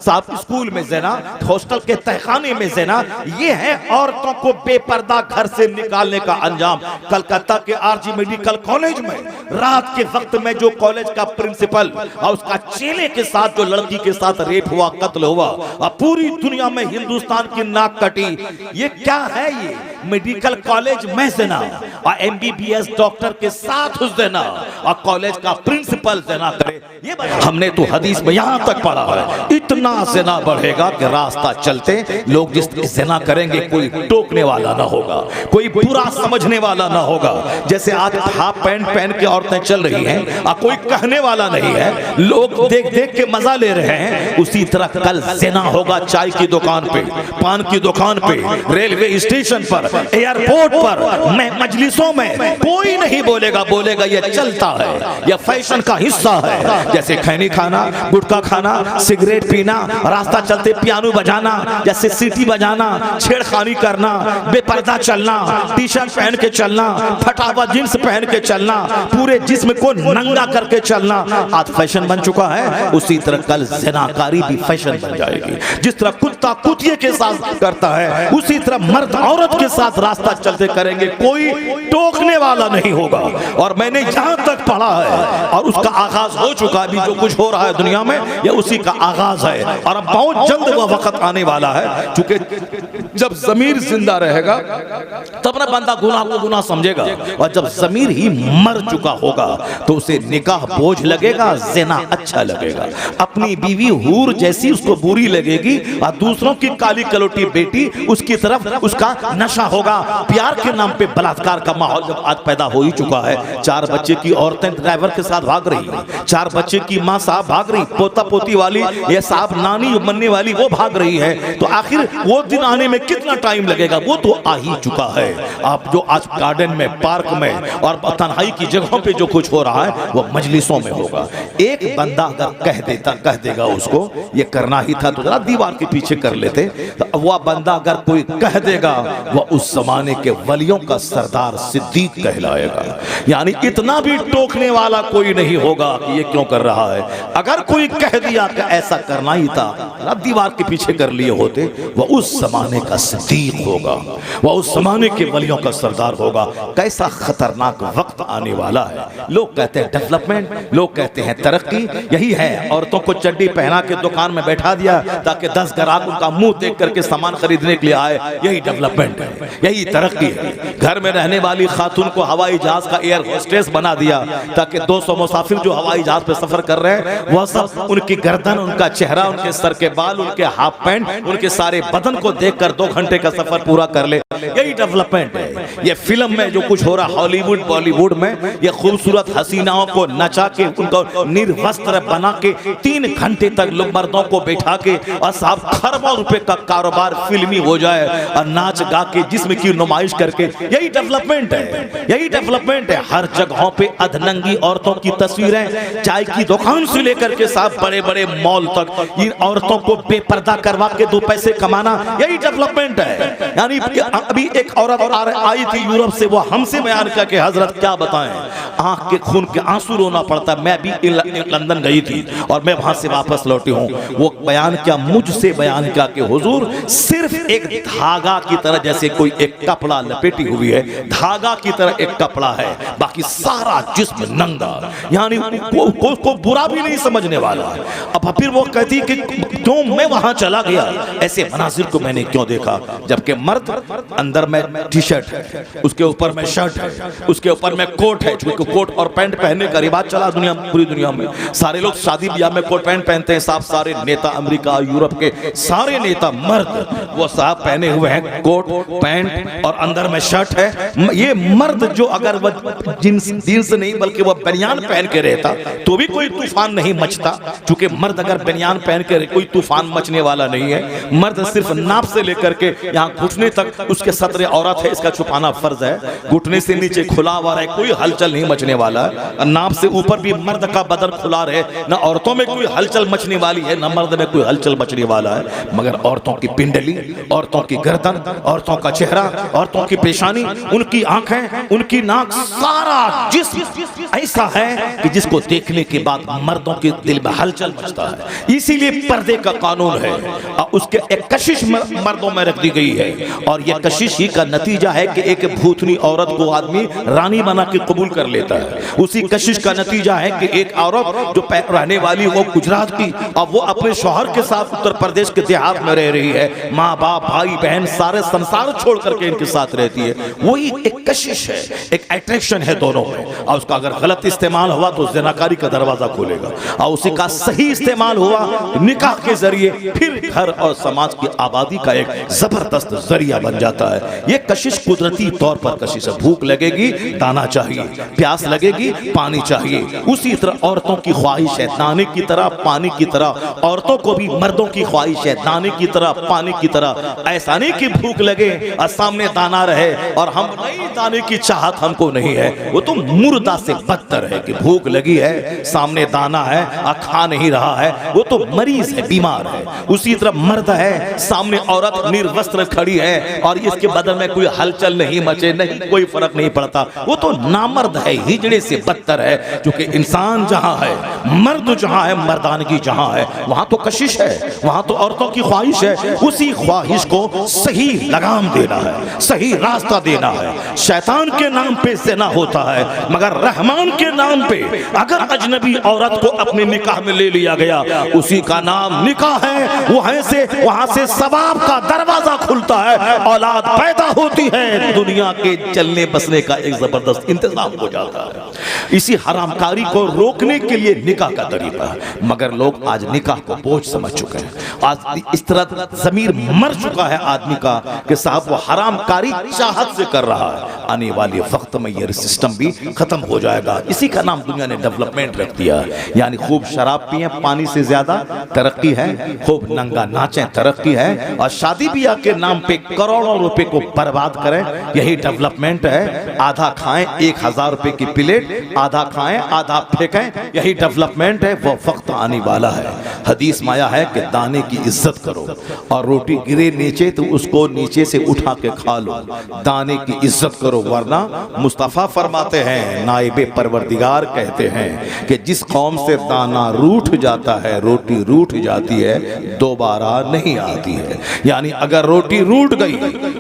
साहब स्कूल में जना, हॉस्टल के तहखाने में जना, ये है औरतों को बेपर्दा घर से निकालने का अंजाम। कलकत्ता के आरजी मेडिकल कॉलेज में रात के वक्त में जो कॉलेज का प्रिंसिपल और उसका चेले के साथ जो लड़की के साथ रेप हुआ, कत्ल हुआ, और पूरी दुनिया में हिंदुस्तान की नाक कटी। ये क्या है? ये मेडिकल कॉलेज में जना और एमबीबीएस डॉक्टर के साथ जना और कॉलेज का प्रिंसिपल जना करे। ये हमने तो हदीस में यहां तक पढ़ा है, इतना ज़िना बढ़ेगा कि रास्ता चलते लोग जिस ज़िना करेंगे कोई टोकने वाला ना होगा, कोई बुरा समझने वाला ना होगा। जैसे आज हाफ पैंट पहन के औरतें चल रही हैं और कोई कहने वाला नहीं है, लोग देख देख के मजा ले रहे हैं, उसी तरह कल ज़िना होगा चाय की दुकान पे, पान की दुकान पे, रेलवे स्टेशन पर, एयरपोर्ट पर, मजलिसों में कोई नहीं बोलेगा, बोलेगा ये चलता है, यह फैशन का हिस्सा है। जैसे खैनी खाना, गुटखा खाना, सिगरेट पीना, रास्ता चलते पियानो बजाना, जैसे सीटी बजाना, छेड़खानी करना, बेपर्दा चलना, टी शर्ट पहन के चलना, फटा हुआ जींस पहन के चलना, पूरे जिस्म को नंगा करके चलना आज फैशन बन चुका है। उसी तरह कल ज़िनाकारी भी फैशन बन जाएगी। जिस तरह कुत्ता कुतिये के साथ करता है, उसी तरह मर्द औरत के साथ रास्ता चलते करेंगे, कोई टोकने वाला नहीं होगा। और मैंने यहां तक पढ़ा है और उसका आगाज हो चुका, अभी जो कुछ हो रहा है दुनिया में यह उसी का आगाज है। और अब बहुत जल्द वह वक्त आने वाला है, क्योंकि जब ज़मीर जिंदा रहेगा तब ना बंदा गुनाह को गुनाह समझेगा, और जब ज़मीर ही मर चुका होगा तो उसे निकाह बोझ लगेगा, ज़िना अच्छा लगेगा। अपनी बीवी हूर जैसी उसको बुरी लगेगी और दूसरों की काली कलोटी बेटी उसकी तरफ उसका नशा होगा। प्यार के नाम पे बलात्कार का माहौल जब आज पैदा हो ही चुका है, 4 बच्चे की औरतें ड्राइवर के साथ भाग रही है, 4 बच्चे की माँ साहब भाग रही, पोता पोती वाली ये साहब नानी बनने वाली वो भाग रही है, तो आखिर वो दिन आने में कितना टाइम लगेगा? वो तो आ ही चुका है। आप जो आज गार्डन में, पार्क में और तन्हाई की जगहों पे जो कुछ हो रहा है वो मजलिसों में होगा। एक बंदा अगर कह देगा उसको ये करना ही था तो जरा दीवार के पीछे कर लेते, तो वह बंदा अगर कोई कह देगा वह उस जमाने के वलियों का सरदार सिद्दीक कहलाएगा। यानी इतना भी टोकने वाला कोई नहीं होगा कि ये क्यों कर रहा है। अगर कोई कह दिया कि ऐसा करना ही था, दीवार के पीछे कर लिए होते, वह उस जमाने का सिद्दीक होगा, वह उस जमाने के वलियों का सरदार होगा। कैसा खतरनाक वक्त आने वाला है। लोग कहते हैं डेवलपमेंट, लोग कहते हैं तरक्की, यही है। औरतों को चड्डी पहना के दुकान में बैठा दिया ताकि 10 ग्राहक उनका मुंह देख करके सामान खरीदने के लिए आए, यही डेवलपमेंट है, यही तरक्की है। घर में रहने वाली खातून को हवाई जहाज का एयर होस्टेस बना दिया ताकि 200 मुसाफिर जो हवाई जहाज पे सफर कर रहे हैं वह सब उनकी गर्दन, उनका चेहरा, उनके सर के बाल, उनके हाफ पैंट, उनके सारे बदन को देखकर 2 घंटे का सफर पूरा कर ले, यही डेवलपमेंट है। ये फिल्म में जो कुछ हो रहा हॉलीवुड बॉलीवुड में, ये खूबसूरत हसीनाओं को नचा के उनको निर्वस्त्र बना के 3 घंटे तक मर्दों को बैठा के और साहब खरबों रुपए का कारोबार फिल्मी हो जाए और नाच गा के जिस्म की नुमाइश करके, यही डेवलपमेंट है, यही डेवलपमेंट है। हर जगहों पे अधनंगी औरतों की तस्वीरें, चाय की दुकान से लेकर के साहब बड़े बड़े मॉल तक इन औरतों को बेपर्दा करवा के 2 पैसे कमाना, यही डेवलपमेंट है। यानी अभी एक औरत आई थी यूरोप से, वो हमसे बयान किया कि हजरत क्या बताएं, आंख के खून के आंसू रोना पड़ता। मैं भी लंदन गई थी और मैं वहां से वापस लौटी हूँ। वो बयान किया, मुझसे बयान किया कि हुजूर सिर्फ एक धागा की तरह, जैसे कोई एक कपड़ा लपेटी हुई है, धागा की तरह एक कपड़ा है, बाकी सारा जिस्म नंगा। यानी को बुरा भी नहीं समझने वाला। अब फिर वो कहती कि क्यों मैं वहां चला गया, ऐसे मनाजिर को मैंने क्यों देखा, जबकि मर्द अंदर में टी शर्ट है, उसके ऊपर में शर्ट है, उसके ऊपर में कोट है, क्योंकि कोट और पैंट पहनने का रिवाज चला दुनिया, पूरी दुनिया में। सारे लोग शादी ब्याह में कोट पैंट पहनते हैं साहब, सारे नेता अमेरिका यूरोप के सारे नेता मर्द वो साहब पहने हुए हैं कोट पैंट और अंदर में शर्ट है। ये मर्द जो अगर वह जींस नहीं बल्कि वह बनियान पहन के रहता तो भी कोई तूफान नहीं मचता, क्योंकि मर्द अगर बनियान पहन के कोई तूफान मचने वाला नहीं है। मर्द सिर्फ नाप से लेकर करके यहाँ घुटने तक उसके सतरे औरत है, इसका छुपाना फर्ज है। घुटने से नीचे खुला हुआ है, कोई हलचल नहीं मचने वाला। नाप से ऊपर भी मर्द का बदन खुला रहे, न औरतों में कोई हलचल मचने वाली है, न मर्द में कोई हलचल मचने वाला है। मगर औरतों की पिंडली, औरतों की गर्दन, औरतों का चेहरा, औरतों की पेशानी, उनकी आंखें, उनकी नाक, सारा जिस्म ऐसा है कि जिसको देखने के बाद मर्दों के दिल में हलचल मचता है। इसीलिए पर्दे का कानून है और उसके एक कशिश मर्दों में रख दी गई है। और यह कशिश ही का नतीजा है कि एक भूतनी औरत को आदमी रानी बना के कबूल कर लेता है। उसी कशिश का नतीजा है कि एक औरत जो रहने वाली वो गुजरात की, अब वो अपने शौहर के साथ उत्तर प्रदेश के देहात में रह रही है, माँ बाप भाई बहन सारे संसार छोड़ करके इनके साथ रहती है। वही एक कशिश है, एक अट्रैक्शन है दोनों में। और उसका अगर गलत इस्तेमाल हुआ तो ज़िनाकारी का दरवाजा खोलेगा, और उसी का सही इस्तेमाल हुआ निकाह के जरिए फिर घर और समाज की आबादी का एक जबरदस्त जरिया बन जाता है। ये कशिश कुदरती तौर पर कशिश है। भूख लगेगी दाना चाहिए, प्यास लगेगी पानी चाहिए। उसी तरह औरतों की ख्वाहिश है दाने की तरह, पानी की तरह। औरतों को भी मर्दों की ख्वाहिश है दाने की तरह, पानी की तरह। ऐसा नहीं कि भूख लगे और सामने दाना रहे और हम नहीं, दाने की चाहत हमको नहीं है। वो तो मुर्दा से बदतर है कि भूख लगी है, सामने दाना है और खा नहीं रहा है, वो तो मरीज है, बीमार है। उसी तरह मर्द है, सामने औरत निर्वस्त्र खड़ी है और इसके बदन में कोई हलचल नहीं मचे, नहीं कोई फर्क नहीं पड़ता, वो तो नामर्द है, हिजड़े से बदतर है। क्योंकि इंसान जहां है, मर्द जहां है, मर्दानगी जहां है, वहां तो कशिश है, वहां तो औरतों की ख्वाहिश है। उसी ख्वाहिश को सही लगाम देना है, सही रास्ता देना है। शैतान के नाम पे ज़िना होता है, मगर रहमान के नाम पे अगर अजनबी औरत को अपने निकाह में ले लिया गया, उसी का नाम निकाह है। वहां से सवाब का दरवाजा खुलता है, औलाद पैदा होती है, दुनिया के चलने बसने का एक जबरदस्त इंतजाम हो जाता है। इसी हरामकारी को रोकने के लिए निकाह का तरीका है। मगर लोग आज निकाह को बोझ समझ चुके हैं। आज इस तरह ज़मीर मर चुका है आदमी का कि साहब वो हरामकारी चाहत से कर रहा है। आने वाले वक्त में ये सिस्टम भी खत्म हो जाएगा। इसी का नाम दुनिया ने डेवलपमेंट रख दिया है। यानी खूब शराब पिए, पानी से ज्यादा तरक्की है, खूब नंगा नाचें, तरक्की है, और शादी ब्याह के नाम पे करोड़ों रुपए को बर्बाद करें, यही डेवलपमेंट है। आधा खाएं 1000 रुपए की प्लेट, आधा खाएं आधा फेंकें, यही डेवलपमेंट है। वो वक्त आने वाला है। हदीस में आया है कि दाने की इज्जत करो, और रोटी गिरे नीचे तो उसको नीचे से उठा के खा लो। दाने की इज्जत करो, वरना मुस्तफा फरमाते हैं, नाइबे परवरदिगार कहते हैं कि जिस कौम से दाना रूठ जाता है, रोटी रूठ जाती है, दोबारा नहीं आती है। यानी अगर रोटी रूठ गई,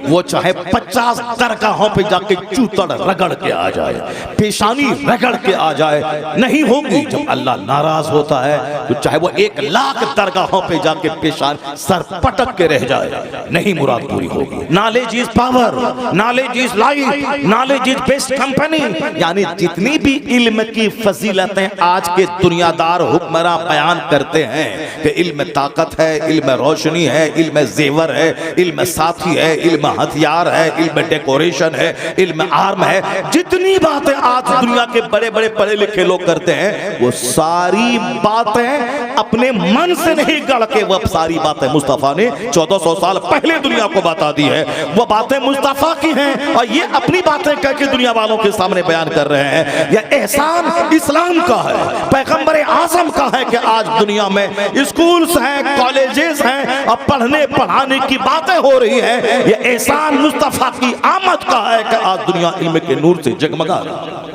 वो चाहे 50 दरगाहों पे जाके चूतड़ रगड़ के आ जाए, पेशानी रगड़ के आ जाए, नहीं होगी। जब अल्लाह नाराज होता है तो चाहे वो 1 लाख दरगाहों पे जाके पेशान सर पटक के रह जाए, नहीं मुराद पूरी होगी। Knowledge is power, knowledge is life, knowledge is best company. यानी जितनी भी इल्म की फजीलतें आज के दुनियादार हुक्मरान बयान करते हैं कि इल्म ताकत है, इल्म रोशनी है, इल्म जेवर है, इल्म साथी है, इल्म हथियार है, इल्म डेकोरेशन है, इल्म आर्म है, जितनी बातें आज दुनिया के बड़े बड़े पढ़े लिखे लोग करते हैं, वो सारी बातें अपने मन से नहीं गढ़ के, वो सारी बातें मुस्तफा ने 1400 साल पहले दुनिया को बता दी है। वो बातें मुस्तफा की हैं और ये अपनी बातें कह के दुनिया वालों के सामने बयान कर रहे हैं। यह एहसान इस्लाम का है, पैगंबर आज़म का है कि आज दुनिया में स्कूल्स हैं, कॉलेजेस हैं और पढ़ने पढ़ाने की बातें हो रही हैं। यह एहसान मुस्तफा की आमद का है कि आज दुनिया इल्म के नूर से जगमगा रही है।